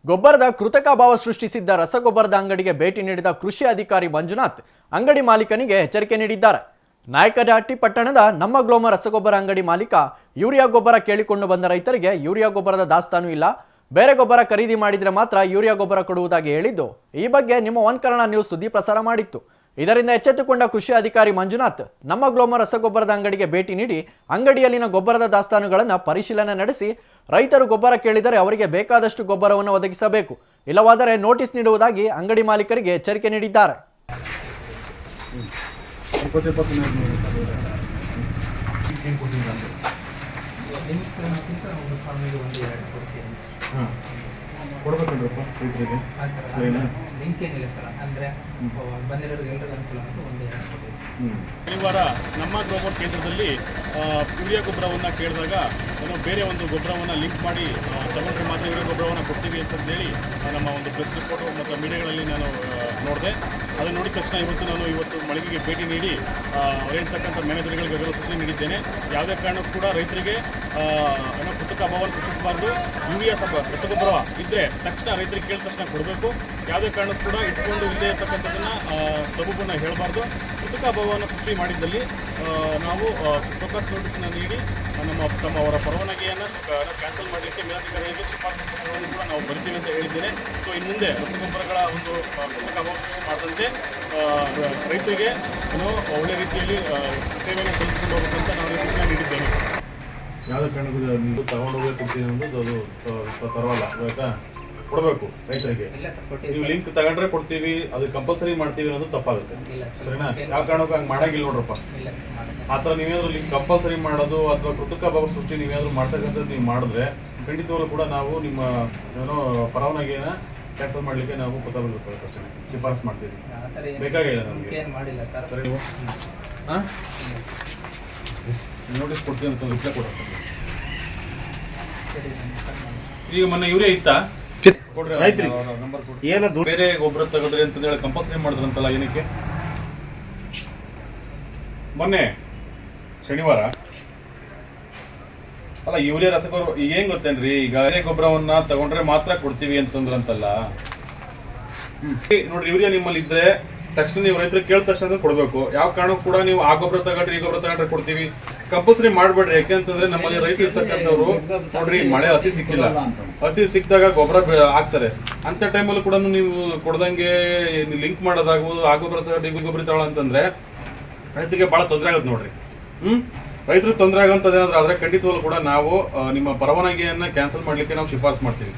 ಗೊಬ್ಬರದ ಕೃತಕ ಅಭಾವ ಸೃಷ್ಟಿಸಿದ್ದ ರಸಗೊಬ್ಬರದ ಅಂಗಡಿಗೆ ಭೇಟಿ ನೀಡಿದ ಕೃಷಿ ಅಧಿಕಾರಿ ಮಂಜುನಾಥ್ ಅಂಗಡಿ ಮಾಲೀಕನಿಗೆ ಎಚ್ಚರಿಕೆ ನೀಡಿದ್ದಾರೆ. ನಾಯಕನಹಟ್ಟಿ ಪಟ್ಟಣದ ನಮ್ಮ ಗ್ಲೋಮರ್ ರಸಗೊಬ್ಬರ ಅಂಗಡಿ ಮಾಲೀಕ ಯೂರಿಯಾ ಗೊಬ್ಬರ ಕೇಳಿಕೊಂಡು ಬಂದ ರೈತರಿಗೆ ಯೂರಿಯಾ ಗೊಬ್ಬರದ ದಾಸ್ತಾನು ಇಲ್ಲ, ಬೇರೆ ಗೊಬ್ಬರ ಖರೀದಿ ಮಾಡಿದರೆ ಮಾತ್ರ ಯೂರಿಯಾ ಗೊಬ್ಬರ ಕೊಡುವುದಾಗಿ ಹೇಳಿದ್ದು ಈ ಬಗ್ಗೆ ನಿಮ್ಮ ಒನ್ ಕನ್ನಡ ನ್ಯೂಸ್ ಸುದ್ದಿ ಪ್ರಸಾರ ಮಾಡಿತ್ತು. ಇದರಿಂದ ಎಚ್ಚೆತ್ತುಕೊಂಡ ಕೃಷಿ ಅಧಿಕಾರಿ ಮಂಜುನಾಥ್ ನಮ್ಮ ಗ್ಲೋಮರ್ ರಸಗೊಬ್ಬರದ ಅಂಗಡಿಗೆ ಭೇಟಿ ನೀಡಿ ಅಂಗಡಿಯಲ್ಲಿನ ಗೊಬ್ಬರದ ದಾಸ್ತಾನುಗಳನ್ನು ಪರಿಶೀಲನೆ ನಡೆಸಿ ರೈತರು ಗೊಬ್ಬರ ಕೇಳಿದರೆ ಅವರಿಗೆ ಬೇಕಾದಷ್ಟು ಗೊಬ್ಬರವನ್ನು ಒದಗಿಸಬೇಕು, ಇಲ್ಲವಾದರೆ ನೋಟಿಸ್ ನೀಡುವುದಾಗಿ ಅಂಗಡಿ ಮಾಲೀಕರಿಗೆ ಎಚ್ಚರಿಕೆ ನೀಡಿದ್ದಾರೆ. ಶನಿವಾರ ನಮ್ಮ ಗ್ರೋಮರ್ ಕೇಂದ್ರದಲ್ಲಿ ಯೂರಿಯಾ ಗೊಬ್ಬರವನ್ನು ಕೇಳಿದಾಗ ಬೇರೆ ಒಂದು ಗೊಬ್ಬರವನ್ನು ಲಿಂಕ್ ಮಾಡಿ ತಗೊಂಡ್ರೆ ಮಾತ್ರ ಯೂರಿಯಾ ಗೊಬ್ಬರವನ್ನು ಕೊಡ್ತೀವಿ ಅಂತಂದೇಳಿ ನಮ್ಮ ಒಂದು ಪ್ರೆಸ್ ರಿಪೋರ್ಟ್ ಮತ್ತು ಮೀಡಿಯಾಗಳಲ್ಲಿ ನಾನು ನೋಡಿದೆ. ಅದನ್ನು ನೋಡಿದ ತಕ್ಷಣ ಇವತ್ತು ಮಳಿಗೆಗೆ ಭೇಟಿ ನೀಡಿ ಅವರೇಳ್ತಕ್ಕಂಥ ಮ್ಯಾನೇಜರ್ಗಳಿಗೆ ಸೂಚನೆ ನೀಡಿದ್ದೇನೆ. ಯಾವುದೇ ಕಾರಣಕ್ಕೂ ಕೂಡ ರೈತರಿಗೆ ಕೃತಕ ಅಭಾವವನ್ನು ಸೃಷ್ಟಿಸಬಾರ್ದು. ಯೂರಿಯಾ ರಸಗೊಬ್ಬರ ಇದ್ದರೆ ತಕ್ಷಣ ರೈತರಿಗೆ ಕೇಳಿದ ತಕ್ಷಣ ಕೊಡಬೇಕು. ಯಾವುದೇ ಕಾರಣಕ್ಕೂ ಕೂಡ ಇಟ್ಕೊಂಡು ಇಲ್ಲದೆ ಇರ್ತಕ್ಕಂಥದ್ದನ್ನು ಸಬೂಬನ್ನು ಹೇಳಬಾರ್ದು. ಕೃತಕ ಅಭಾವವನ್ನು ಸೃಷ್ಟಿ ಮಾಡಿದ್ದಲ್ಲಿ ನಾವು ಶೋಕಾಸ್ ನೋಟಿಸನ್ನು ನೀಡಿ ಅವರ ಪರವಾನಗಿಯನ್ನು ಕ್ಯಾನ್ಸಲ್ ಮಾಡಲಿಕ್ಕೆ ಮೇಲಾಧಿಕಾರಿಗಳಿಗೆ ಶಿಫಾರಸು ಪತ್ರಗಳನ್ನು ಕೂಡ ನಾವು ಬರಿತೀವಿ ಅಂತ ಹೇಳಿದ್ದೇನೆ. ಸೊ ಇನ್ನು ಮುಂದೆ ರಸಗೊಬ್ಬರಗಳ ಒಂದು ಕೃತಕ ಅಭಾವ ಸೃಷ್ಟಿ ಮಾಡದಂತೆ ರೈತರಿಗೆ ಒಳ್ಳೆ ರೀತಿಯಲ್ಲಿ ಸೇವೆಯನ್ನು ಸಲ್ಲಿಸಿಕೊಂಡು ಹೋಗಬೇಕಂತ ನಾವು ಸೂಚನೆ ನೀಡಿದ್ದೇನೆ. ಯಾವುದೇ ಕಾರಣಕ್ಕೂ ನೀವು ತಗೊಂಡೋಗೇ ಕೊಡ್ತೀನಿ ಅನ್ನೋದು ಅದು ತರವಲ್ಲ, ಆಯಿತಾ? ಕೊಡಬೇಕು ರೈತರಿಗೆ. ನೀವು ಲಿಂಕ್ ತಗೊಂಡ್ರೆ ಕೊಡ್ತೀವಿ, ಅದು ಕಂಪಲ್ಸರಿ ಮಾಡ್ತೀವಿ ಅನ್ನೋದು ತಪ್ಪಾಗುತ್ತೆ, ಸರಿನಾ? ಯಾವ ಕಾರಣಕ್ಕೂ ಹಂಗೆ ಮಾಡಾಗಿಲ್ಲ ನೋಡ್ರಪ್ಪ. ಆ ಥರ ನೀವೇನಾದ್ರು ಲಿಂಕ್ ಕಂಪಲ್ಸರಿ ಮಾಡೋದು ಅಥವಾ ಕೃತಕ ಅಭಾವ ಸೃಷ್ಟಿ ನೀವೇನಾದ್ರು ಮಾಡ್ತಕ್ಕಂಥದ್ದು ನೀವು ಮಾಡಿದ್ರೆ ಖಂಡಿತವಾಗ್ಲೂ ಕೂಡ ನಾವು ನಿಮ್ಮ ಪರವಾನಗಿಯನ್ನು ಕ್ಯಾನ್ಸಲ್ ಮಾಡಲಿಕ್ಕೆ ನಾವು ಗೊತ್ತಾಗಬೇಕು, ಅಷ್ಟೇ ಶಿಫಾರಸು ಮಾಡ್ತೀವಿ. ಬೇಕಾಗಿಲ್ಲ ನಮಗೆ. ಸರಿ, ನೀವು ನೋಟಿಸ್ ಕೊಡ್ತೀವಿ ಅಂತ ರಿಪ್ಲೈ ಕೊಡೋದು. ಈಗ ಮೊನ್ನೆ ಯೂರಿಯಾ ಇತ್ತಾ ಏನದು ಬೇರೆ ಗೊಬ್ಬರ ತಗೋದ್ರಿ ಅಂತ ಹೇಳಿ ಕಂಪಲ್ಸರಿ ಮಾಡಿದ್ರಂತಲ್ಲ, ಏನಕ್ಕೆ? ಮೊನ್ನೆ ಶನಿವಾರ ಅಲ್ಲ, ಯೂರಿಯಾ ರಸಗೊಬ್ಬರ ಈಗ ಏನ್ ಗೊತ್ತೇನ್ರಿ, ಈಗ ಬೇರೆ ಗೊಬ್ಬರವನ್ನ ತಗೊಂಡ್ರೆ ಮಾತ್ರ ಕೊಡ್ತೀವಿ ಅಂತಂದ್ರಂತಲ್ಲ. ನೋಡ್ರಿ, ಯೂರಿಯಾ ನಿಮ್ಮಲ್ಲಿ ಇದ್ರೆ ತಕ್ಷಣ ನೀವು ರೈತರಿಗೆ ಕೇಳಿದ ತಕ್ಷಣ ಕೊಡ್ಬೇಕು. ಯಾವ ಕಾರಣಕ್ಕೂ ಕೂಡ ನೀವು ಆ ಗೊಬ್ಬರ ತಗೊಂಡ್ರೆ ಈ ಗೊಬ್ಬರ ತಗೊಂಡ್ರೆ ಕೊಡ್ತೀವಿ ಕಂಪಲ್ಸರಿ ಮಾಡ್ಬೇಡ್ರಿ. ಯಾಕೆಂತಂದ್ರೆ ನಮ್ಮಲ್ಲಿ ರೈತರು ಇರ್ತಕ್ಕಂಥವ್ರು ನೋಡ್ರಿ, ಮಳೆ ಹಸಿ ಸಿಕ್ಕಿಲ್ಲ, ಹಸಿ ಸಿಕ್ಕಿದಾಗ ಗೊಬ್ಬರ ಹಾಕ್ತಾರೆ. ಅಂತ ಟೈಮಲ್ಲೂ ಕೂಡ ನೀವು ಕೊಡ್ದಂಗೆ ಲಿಂಕ್ ಮಾಡೋದಾಗ್ಬೋದು, ಆ ಗೊಬ್ಬರ ತಗೊಂಡು ಈ ಗೊಬ್ಬರ ತಗೊಳ ಅಂತಂದ್ರೆ ರೈತರಿಗೆ ಬಹಳ ತೊಂದರೆ ಆಗುತ್ತೆ ನೋಡ್ರಿ. ರೈತರಿಗೆ ತೊಂದರೆ ಆಗೋಂಥದ್ದು ಏನಾದ್ರು ಆದ್ರೆ ಖಂಡಿತವಾಗ್ಲೂ ಕೂಡ ನಾವು ನಿಮ್ಮ ಪರವಾನಗಿಯನ್ನ ಕ್ಯಾನ್ಸಲ್ ಮಾಡ್ಲಿಕ್ಕೆ ನಾವು ಶಿಫಾರಸು ಮಾಡ್ತೀವಿ.